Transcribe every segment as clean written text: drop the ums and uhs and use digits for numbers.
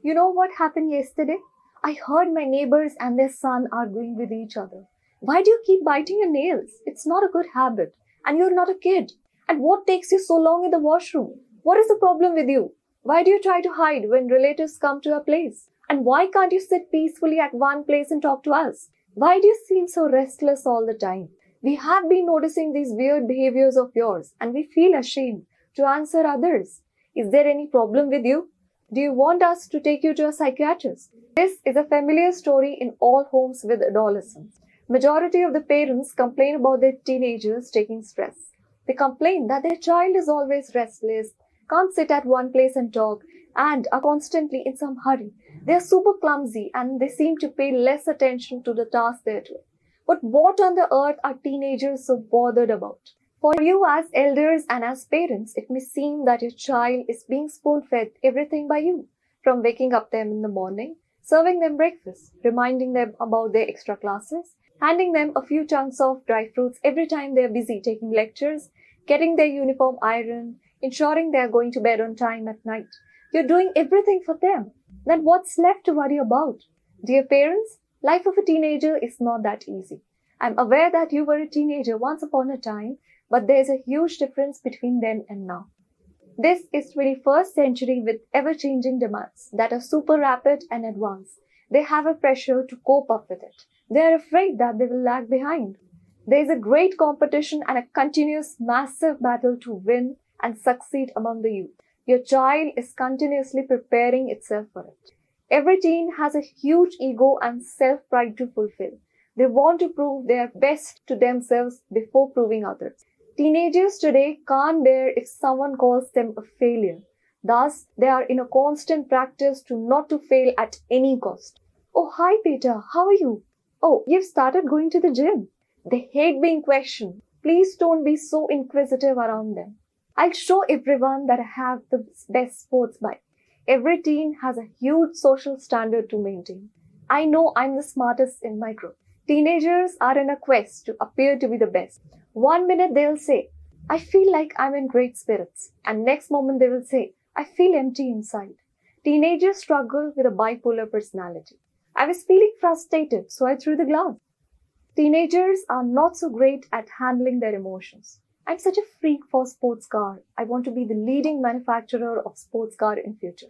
You know what happened yesterday? I heard my neighbors and their son arguing with each other. Why do you keep biting your nails? It's not a good habit. And you're not a kid. And what takes you so long in the washroom? What is the problem with you? Why do you try to hide when relatives come to your place? And why can't you sit peacefully at one place and talk to us? Why do you seem so restless all the time? We have been noticing these weird behaviors of yours and we feel ashamed to answer others. Is there any problem with you? Do you want us to take you to a psychiatrist? This is a familiar story in all homes with adolescents. Majority of the parents complain about their teenagers taking stress. They complain that their child is always restless, can't sit at one place and talk, and are constantly in some hurry. They are super clumsy and they seem to pay less attention to the task they're doing. But what on the earth are teenagers so bothered about? For you as elders and as parents, it may seem that your child is being spoon-fed everything by you, from waking up them in the morning, serving them breakfast, reminding them about their extra classes, handing them a few chunks of dry fruits every time they're busy taking lectures, getting their uniform ironed, ensuring they're going to bed on time at night. You're doing everything for them. Then what's left to worry about? Dear parents, life of a teenager is not that easy. I'm aware that you were a teenager once upon a time, but there's a huge difference between then and now. This is 21st century with ever-changing demands that are super rapid and advanced. They have a pressure to cope up with it. They are afraid that they will lag behind. There is a great competition and a continuous massive battle to win and succeed among the youth. Your child is continuously preparing itself for it. Every teen has a huge ego and self-pride to fulfill. They want to prove their best to themselves before proving others. Teenagers today can't bear if someone calls them a failure. Thus, they are in a constant practice to not to fail at any cost. Oh, hi Peter, how are you? Oh, you've started going to the gym. They hate being questioned. Please don't be so inquisitive around them. I'll show everyone that I have the best sports bike. Every teen has a huge social standard to maintain. I know I'm the smartest in my group. Teenagers are in a quest to appear to be the best. One minute they'll say, I feel like I'm in great spirits. And next moment they will say, I feel empty inside. Teenagers struggle with a bipolar personality. I was feeling frustrated, so I threw the glass. Teenagers are not so great at handling their emotions. I'm such a freak for sports car. I want to be the leading manufacturer of sports car in future.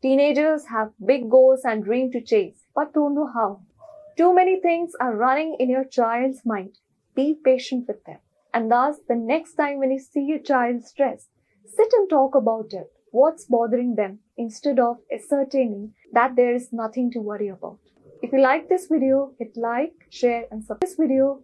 Teenagers have big goals and dream to chase, but don't know how. Too many things are running in your child's mind. Be patient with them. And thus, the next time when you see your child stressed, sit and talk about it. What's bothering them instead of ascertaining that there is nothing to worry about. If you like this video, hit like, share and subscribe this video.